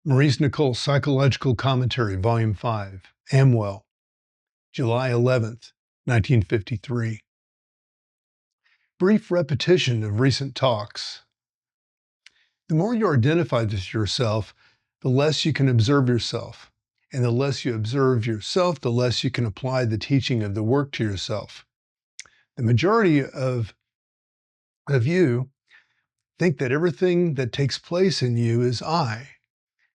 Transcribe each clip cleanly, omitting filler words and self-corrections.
Maurice Nicol, Psychological Commentary, Volume 5, Amwell, July 11th, 1953. Brief repetition of recent talks. The more you identify with yourself, the less you can observe yourself. And the less you observe yourself, the less you can apply the teaching of the work to yourself. The majority of you think that everything that takes place in you is I.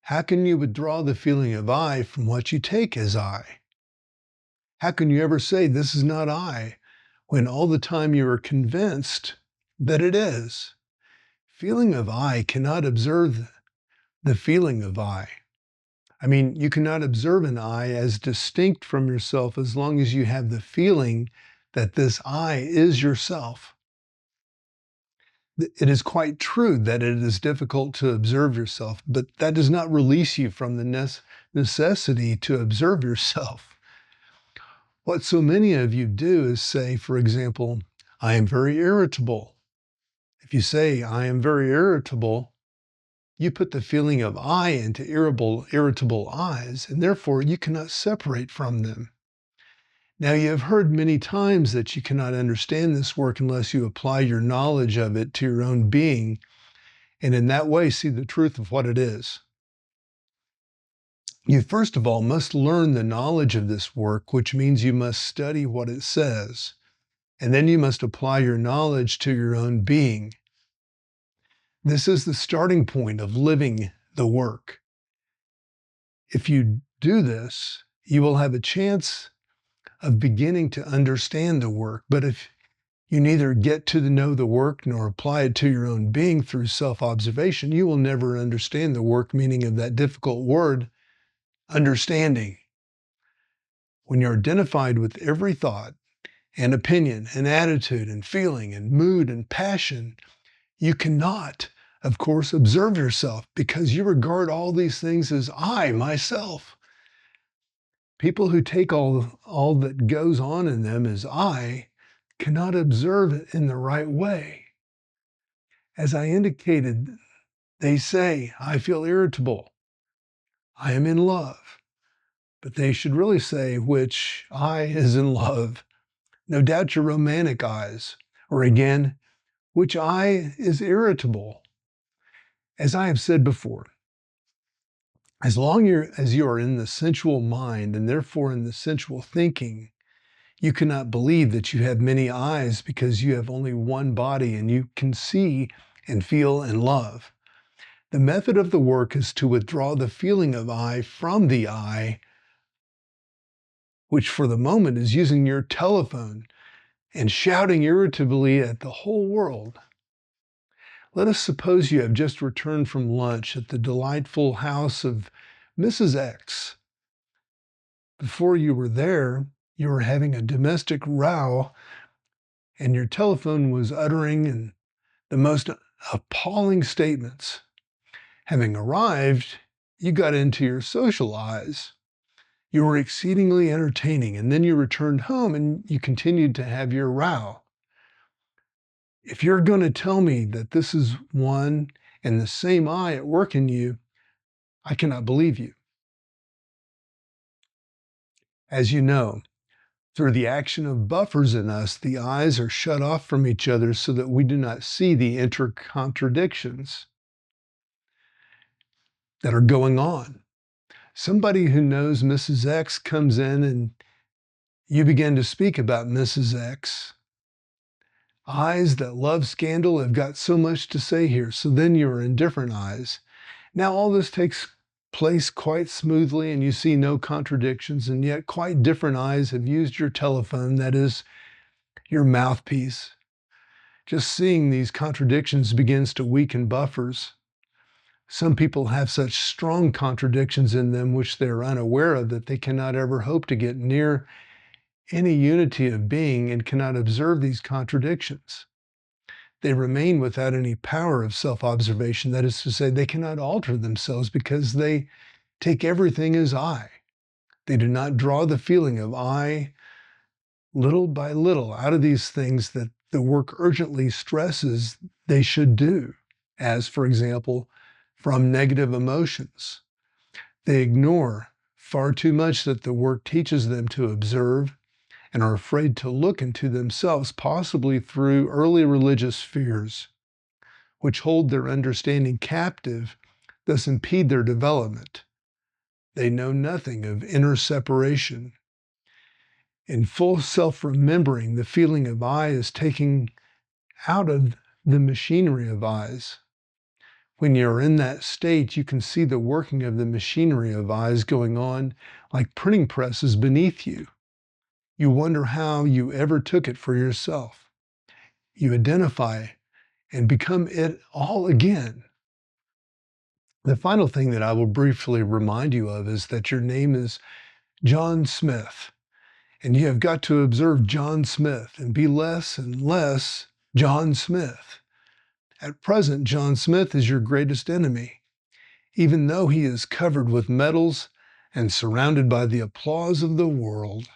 How can you withdraw the feeling of I from what you take as I? How can you ever say this is not I when all the time you are convinced that it is? Feeling of I cannot observe the feeling of I. You cannot observe an I as distinct from yourself as long as you have the feeling that this I is yourself. It is quite true that it is difficult to observe yourself, but that does not release you from the necessity to observe yourself. What so many of you do is say, for example, I am very irritable. If you say, I am very irritable, you put the feeling of I into irritable eyes, and therefore you cannot separate from them. Now, you have heard many times that you cannot understand this work unless you apply your knowledge of it to your own being, and in that way see the truth of what it is. You first of all must learn the knowledge of this work, which means you must study what it says, and then you must apply your knowledge to your own being. This is the starting point of living the work. If you do this, you will have a chance of beginning to understand the work. But if you neither get to know the work nor apply it to your own being through self-observation, you will never understand the work, meaning of that difficult word, understanding. When you're identified with every thought and opinion and attitude and feeling and mood and passion, you cannot, of course, observe yourself because you regard all these things as I, myself. People who take all that goes on in them as I cannot observe it in the right way. As I indicated, they say, I feel irritable. I am in love. But they should really say which I is in love. No doubt your romantic eyes. Or again, which I is irritable. As I have said before, as long as you are in the sensual mind and therefore in the sensual thinking, you cannot believe that you have many eyes because you have only one body and you can see and feel and love. The method of the work is to withdraw the feeling of I from the I, which for the moment is using your telephone and shouting irritably at the whole world. Let us suppose you have just returned from lunch at the delightful house of Mrs. X. Before you were there, you were having a domestic row, and your telephone was uttering the most appalling statements. Having arrived, you got into your social eyes. You were exceedingly entertaining, and then you returned home and you continued to have your row. If you're going to tell me that this is one and the same I at work in you, I cannot believe you. As you know, through the action of buffers in us, the eyes are shut off from each other so that we do not see the intercontradictions that are going on. Somebody who knows Mrs. X comes in and you begin to speak about Mrs. X. Eyes that love scandal have got so much to say here, so then you are in different eyes. Now all this takes place quite smoothly and you see no contradictions, and yet quite different eyes have used your telephone, that is, your mouthpiece. Just seeing these contradictions begins to weaken buffers. Some people have such strong contradictions in them which they are unaware of that they cannot ever hope to get near any unity of being and cannot observe these contradictions. They remain without any power of self-observation. That is to say, they cannot alter themselves because they take everything as I. They do not draw the feeling of I little by little out of these things that the work urgently stresses they should do, as, for example, from negative emotions. They ignore far too much that the work teaches them to observe and are afraid to look into themselves, possibly through early religious fears, which hold their understanding captive, thus impede their development. They know nothing of inner separation. In full self-remembering, the feeling of I is taken out of the machinery of eyes. When you're in that state, you can see the working of the machinery of eyes going on like printing presses beneath you. You wonder how you ever took it for yourself. You identify and become it all again. The final thing that I will briefly remind you of is that your name is John Smith, and you have got to observe John Smith and be less and less John Smith. At present, John Smith is your greatest enemy, even though he is covered with medals and surrounded by the applause of the world.